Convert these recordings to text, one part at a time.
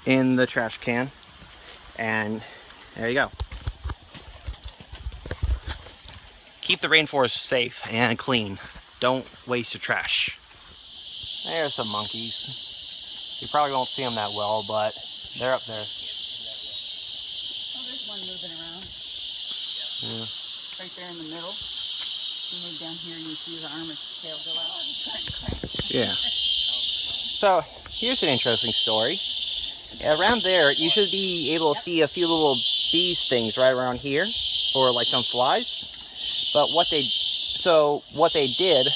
in the trash can. And there you go. Keep the rainforest safe and clean. Don't waste your trash. There's some monkeys. You probably won't see them that well, but they're up there. Oh, there's one moving around. Yeah. Right there in the middle. You move down here and you see the arm and tail go out. Yeah. So here's an interesting story. Around there, you should be able to see a few little bees things right around here, or like some flies. But what they did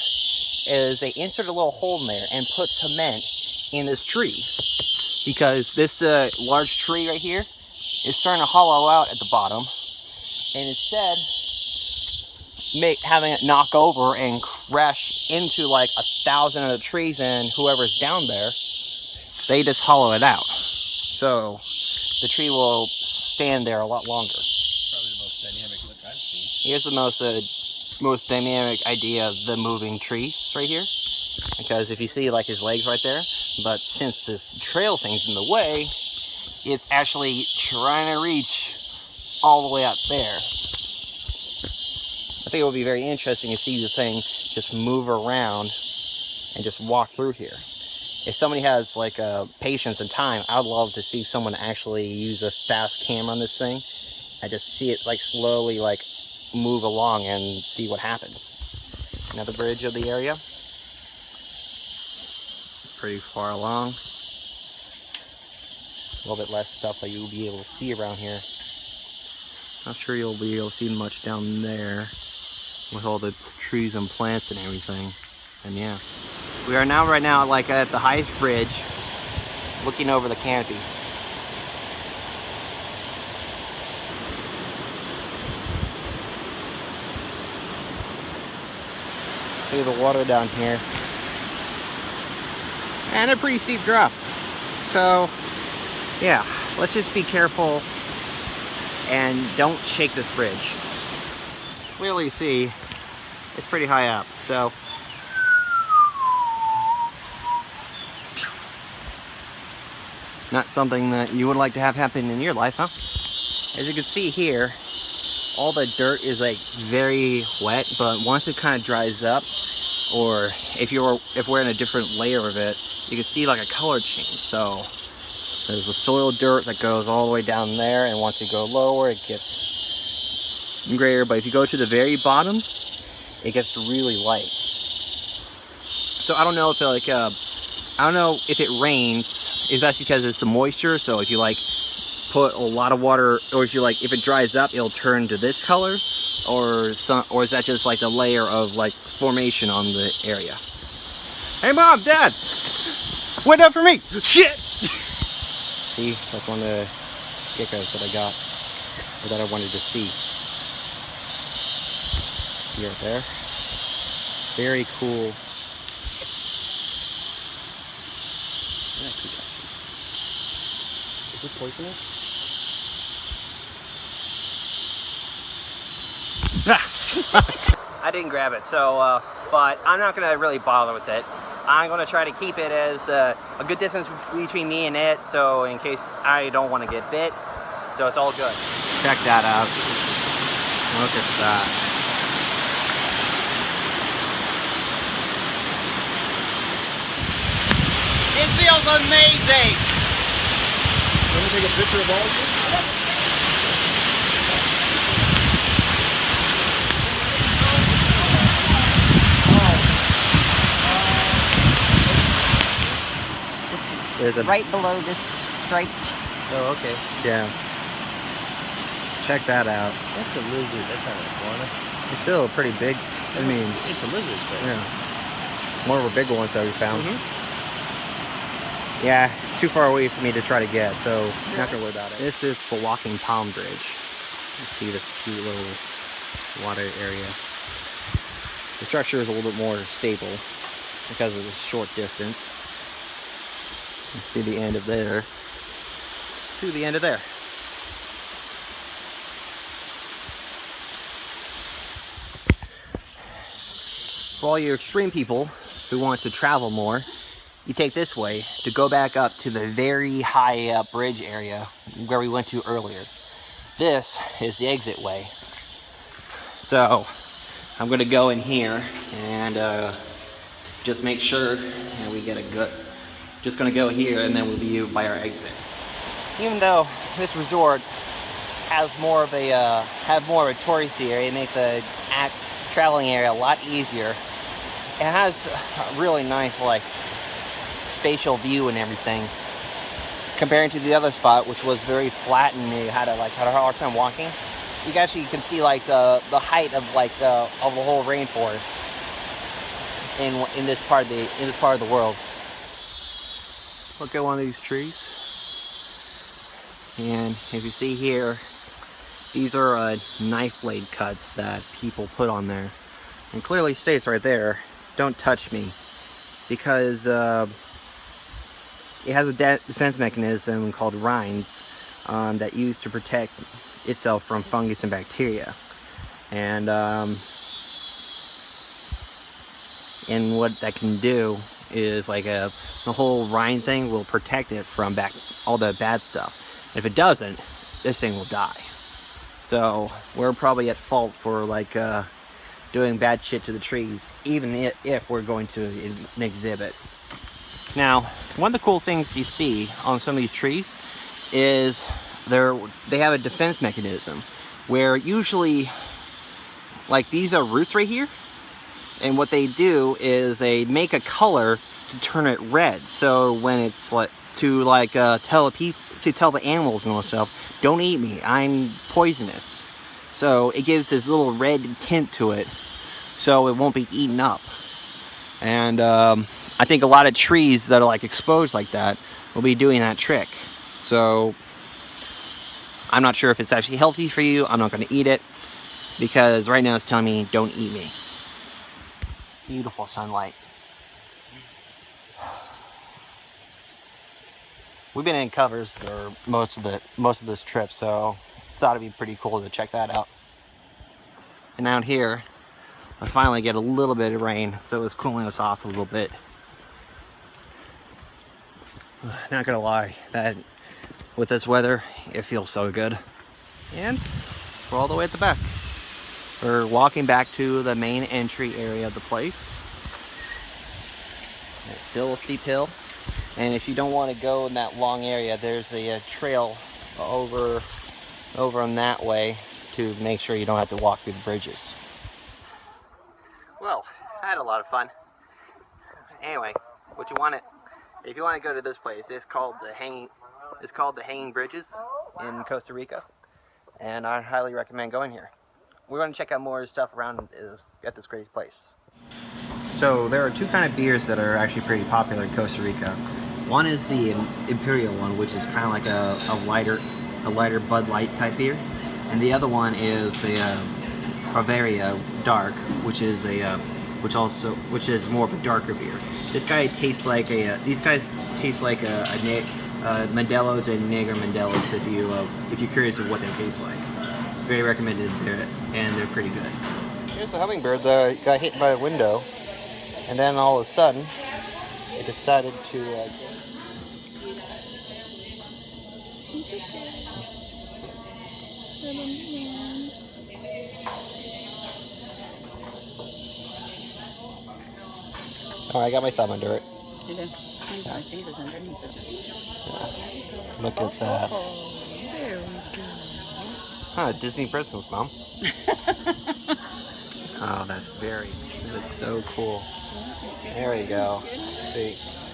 is they inserted a little hole in there and put cement in this tree, because this large tree right here is starting to hollow out at the bottom, and instead having it knock over and crash into like 1,000 other trees and whoever's down there, they just hollow it out. So the tree will stand there a lot longer. Probably the most dynamic look I've seen. Here's the most dynamic idea of the moving trees right here. Because if you see like his legs right there, but since this trail thing's in the way, it's actually trying to reach all the way up there. I think it would be very interesting to see the thing just move around and just walk through here. If somebody has like patience and time, I'd love to see someone actually use a fast camera on this thing. I just see it like slowly like move along and see what happens. Another bridge of the area. Pretty far along. A little bit less stuff that you'll be able to see around here. Not sure you'll be able to see much down there with all the trees and plants and everything. And yeah. We are now right now like at the highest bridge, looking over the canopy. See the water down here. And a pretty steep drop. So yeah, let's just be careful and don't shake this bridge. Clearly see it's pretty high up, so not something that you would like to have happen in your life, huh? As you can see here, all the dirt is like very wet, but once it kind of dries up, or if we're in a different layer of it, you can see like a color change. So there's the soil dirt that goes all the way down there, and once you go lower, it gets grayer. But if you go to the very bottom, it gets really light. So I don't know if it rains. If that's because it's the moisture. So if you like put a lot of water, or if it dries up, it'll turn to this color, or is that just like the layer of like formation on the area? Hey Mom, Dad, wait up for me! Shit! See, that's one of the geckos that I got, or that I wanted to see. See right there? Very cool. Is this poisonous? I didn't grab it, so, but I'm not going to really bother with it. I'm going to try to keep it as a good distance between me and it, so in case I don't want to get bit, so it's all good. Check that out. Look at that. It feels amazing! Let me take a picture of all of you. Right below this stripe. Oh, okay. Yeah. Check that out. That's a lizard. That's not an iguana. It's still pretty big. I mean, it's a lizard. But yeah. One of the bigger ones that we found. Mm-hmm. Yeah, too far away for me to try to get, so not gonna worry about it. This is the walking palm bridge. You see this cute little water area. The structure is a little bit more stable because of the short distance. You see the end of there to the end of there. For all you extreme people who want to travel more, you take this way to go back up to the very high up bridge area where we went to earlier. This is the exit way. So I'm gonna go in here and just make sure we get a good, just gonna go here and then we'll be by our exit. Even though this resort has more of a touristy area, it makes the traveling area a lot easier. It has a really nice like spatial view and everything, comparing to the other spot, which was very flat and you had a hard time walking. You can see like the height of like of the whole rainforest in this part of the world. Look at one of these trees, and if you see here, these are knife blade cuts that people put on there, and clearly states right there, "Don't touch me," because it has a defense mechanism called rinds that used to protect itself from fungus and bacteria, and what that can do is like the whole rind thing will protect it from all the bad stuff. If it doesn't, this thing will die. So we're probably at fault for like doing bad shit to the trees, even if we're going to an exhibit. Now, one of the cool things you see on some of these trees is they have a defense mechanism where usually, like, these are roots right here, and what they do is they make a color to turn it red. So when it's like to tell the animals and all stuff, "Don't eat me, I'm poisonous." So it gives this little red tint to it, so it won't be eaten up. And I think a lot of trees that are like exposed like that will be doing that trick. So I'm not sure if it's actually healthy for you. I'm not going to eat it because right now it's telling me don't eat me. Beautiful sunlight. We've been in covers for most of this trip, so thought it'd be pretty cool to check that out. And out here, I finally get a little bit of rain, so it's cooling us off a little bit. Not gonna lie, that with this weather, it feels so good. And we're all the way at the back. We're walking back to the main entry area of the place. It's still a steep hill, and if you don't want to go in that long area, there's a trail over on that way to make sure you don't have to walk through the bridges. Well, I had a lot of fun. Anyway, if you want to go to this place, it's called the Hanging Bridges in Costa Rica, and I highly recommend going here. We're going to check out more stuff around at this great place. So there are two kind of beers that are actually pretty popular in Costa Rica. One is the Imperial one, which is kind of like a lighter Bud Light type beer, and the other one is the Bavaria Dark, which is more of a darker beer. These guys taste like Modelo's and Neger Modelo's if you're curious of what they taste like. Very recommended, and they're pretty good. Here's a hummingbird that got hit by a window, and then all of a sudden it decided to Oh, I got my thumb under it. You did. My fingers underneath it. Yeah. Look at that. Oh, there we go. Huh, Disney Christmas, Mom. Oh, that's so cool. There we go. See.